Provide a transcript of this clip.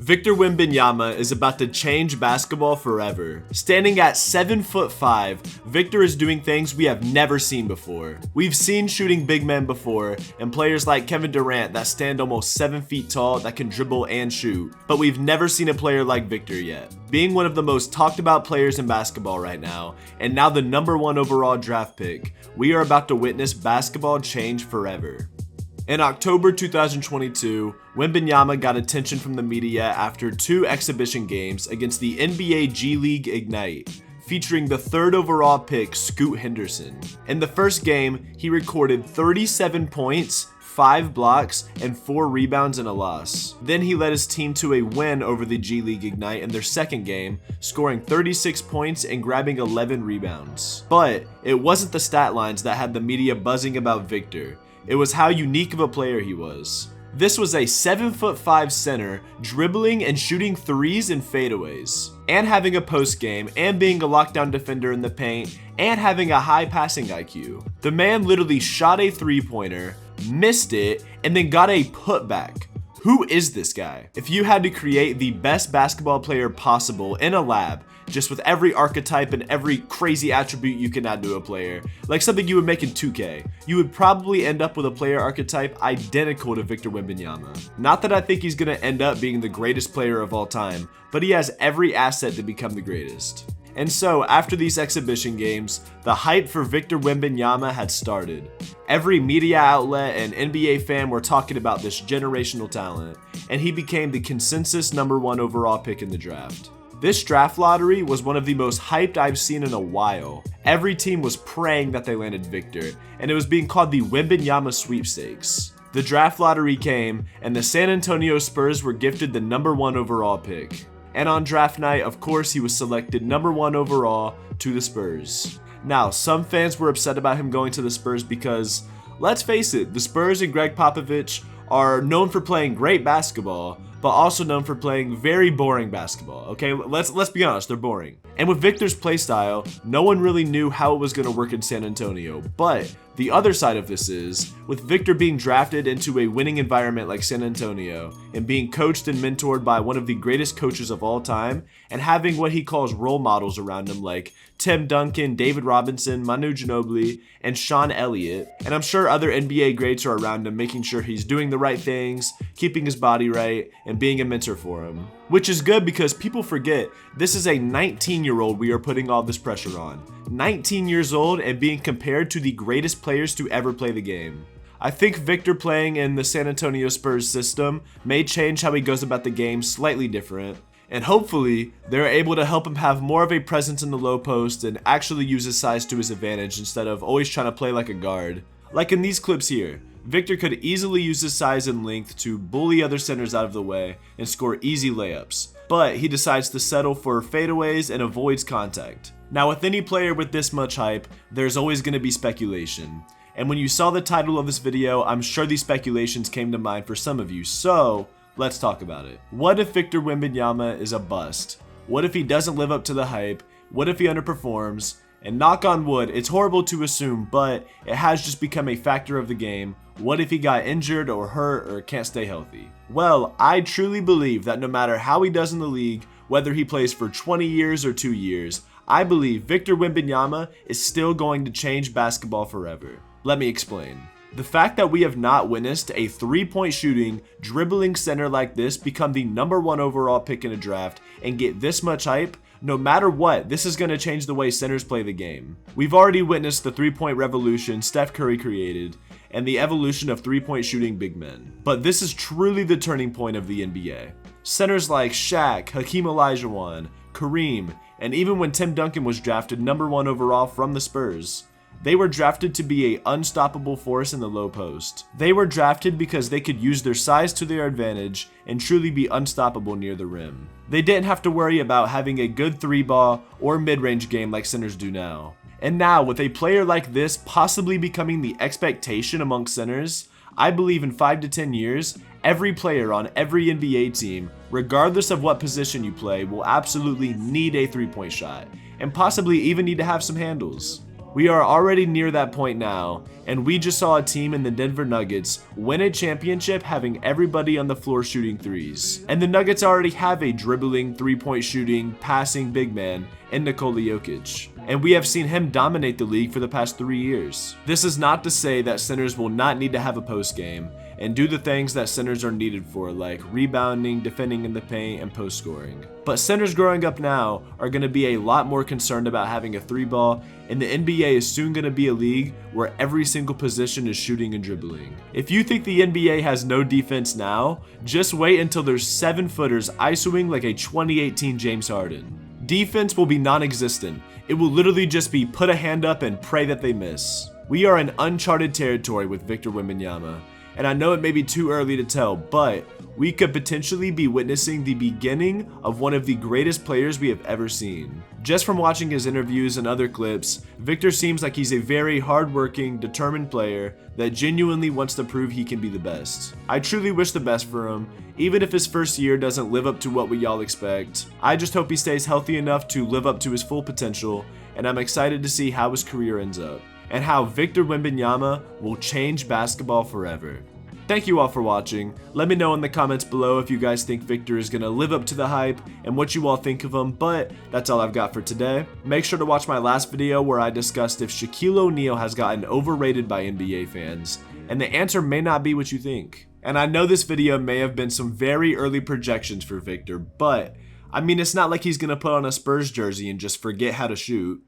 Victor Wembanyama is about to change basketball forever. Standing at 7'5", Victor is doing things we have never seen before. We've seen shooting big men before, and players like Kevin Durant that stand almost 7 feet tall that can dribble and shoot, but we've never seen a player like Victor yet. Being one of the most talked about players in basketball right now, and now the #1 overall draft pick, we are about to witness basketball change forever. In October 2022, Wembanyama got attention from the media after 2 exhibition games against the NBA G League Ignite, featuring the 3rd overall pick Scoot Henderson. In the first game, he recorded 37 points, 5 blocks, and 4 rebounds in a loss. Then he led his team to a win over the G League Ignite in their second game, scoring 36 points and grabbing 11 rebounds. But it wasn't the stat lines that had the media buzzing about Victor. It was how unique of a player he was. This was a 7'5" center dribbling and shooting threes and fadeaways, and having a post game, and being a lockdown defender in the paint, and having a high passing IQ. The man literally shot a 3-pointer, missed it, and then got a putback. Who is this guy? If you had to create the best basketball player possible in a lab, just with every archetype and every crazy attribute you can add to a player, like something you would make in 2K, you would probably end up with a player archetype identical to Victor Wembanyama. Not that I think he's gonna end up being the greatest player of all time, but he has every asset to become the greatest. And so, after these exhibition games, the hype for Victor Wembanyama had started. Every media outlet and NBA fan were talking about this generational talent, and he became the consensus #1 overall pick in the draft. This draft lottery was one of the most hyped I've seen in a while. Every team was praying that they landed Victor, and it was being called the Wembanyama sweepstakes. The draft lottery came, and the San Antonio Spurs were gifted the #1 overall pick. And on draft night, of course, he was selected #1 overall to the Spurs. Now, some fans were upset about him going to the Spurs because, let's face it, the Spurs and Greg Popovich are known for playing great basketball, but also known for playing very boring basketball. Okay, let's be honest, they're boring. And with Victor's playstyle, no one really knew how it was going to work in San Antonio. But the other side of this is, with Victor being drafted into a winning environment like San Antonio, and being coached and mentored by one of the greatest coaches of all time, and having what he calls role models around him like Tim Duncan, David Robinson, Manu Ginobili, and Sean Elliott, and I'm sure other NBA greats are around him making sure he's doing the right things, keeping his body right, and being a mentor for him. Which is good because people forget, this is a 19-year-old we are putting all this pressure on. 19 years old and being compared to the greatest players to ever play the game. I think Victor playing in the San Antonio Spurs system may change how he goes about the game slightly different, and hopefully they're able to help him have more of a presence in the low post and actually use his size to his advantage instead of always trying to play like a guard. Like in these clips here, Victor could easily use his size and length to bully other centers out of the way and score easy layups, but he decides to settle for fadeaways and avoids contact. Now, with any player with this much hype, there's always going to be speculation. And when you saw the title of this video, I'm sure these speculations came to mind for some of you, so let's talk about it. What if Victor Wembanyama is a bust? What if he doesn't live up to the hype? What if he underperforms? And knock on wood, it's horrible to assume, but it has just become a factor of the game. What if he got injured or hurt or can't stay healthy? Well, I truly believe that no matter how he does in the league, whether he plays for 20 years or 2 years, I believe Victor Wembanyama is still going to change basketball forever. Let me explain. The fact that we have not witnessed a 3-point shooting, dribbling center like this become the #1 overall pick in a draft and get this much hype, no matter what, this is going to change the way centers play the game. We've already witnessed the 3-point revolution Steph Curry created and the evolution of 3-point shooting big men. But this is truly the turning point of the NBA. Centers like Shaq, Hakeem Olajuwon, Kareem, and even when Tim Duncan was drafted #1 overall from the Spurs, they were drafted to be an unstoppable force in the low post. They were drafted because they could use their size to their advantage and truly be unstoppable near the rim. They didn't have to worry about having a good 3-ball or mid-range game like centers do now. And now, with a player like this possibly becoming the expectation among centers, I believe in 5 to 10 years, every player on every NBA team, regardless of what position you play, will absolutely need a 3-point shot, and possibly even need to have some handles. We are already near that point now, and we just saw a team in the Denver Nuggets win a championship having everybody on the floor shooting threes. And the Nuggets already have a dribbling, three-point shooting, passing big man in Nikola Jokic. And we have seen him dominate the league for the past 3 years. This is not to say that centers will not need to have a post game and do the things that centers are needed for, like rebounding, defending in the paint, and post scoring. But centers growing up now are going to be a lot more concerned about having a three ball, and the NBA is soon going to be a league where every single position is shooting and dribbling. If you think the NBA has no defense now, just wait until there's 7-footers ISOing like a 2018 James Harden. Defense will be non-existent. It will literally just be put a hand up and pray that they miss. We are in uncharted territory with Victor Wembanyama, and I know it may be too early to tell, but we could potentially be witnessing the beginning of one of the greatest players we have ever seen. Just from watching his interviews and other clips, Victor seems like he's a very hardworking, determined player that genuinely wants to prove he can be the best. I truly wish the best for him, even if his first year doesn't live up to what we all expect. I just hope he stays healthy enough to live up to his full potential, and I'm excited to see how his career ends up, and how Victor Wembanyama will change basketball forever. Thank you all for watching. Let me know in the comments below if you guys think Victor is going to live up to the hype and what you all think of him, but that's all I've got for today. Make sure to watch my last video where I discussed if Shaquille O'Neal has gotten overrated by NBA fans, and the answer may not be what you think. And I know this video may have been some very early projections for Victor, but I mean, it's not like he's going to put on a Spurs jersey and just forget how to shoot.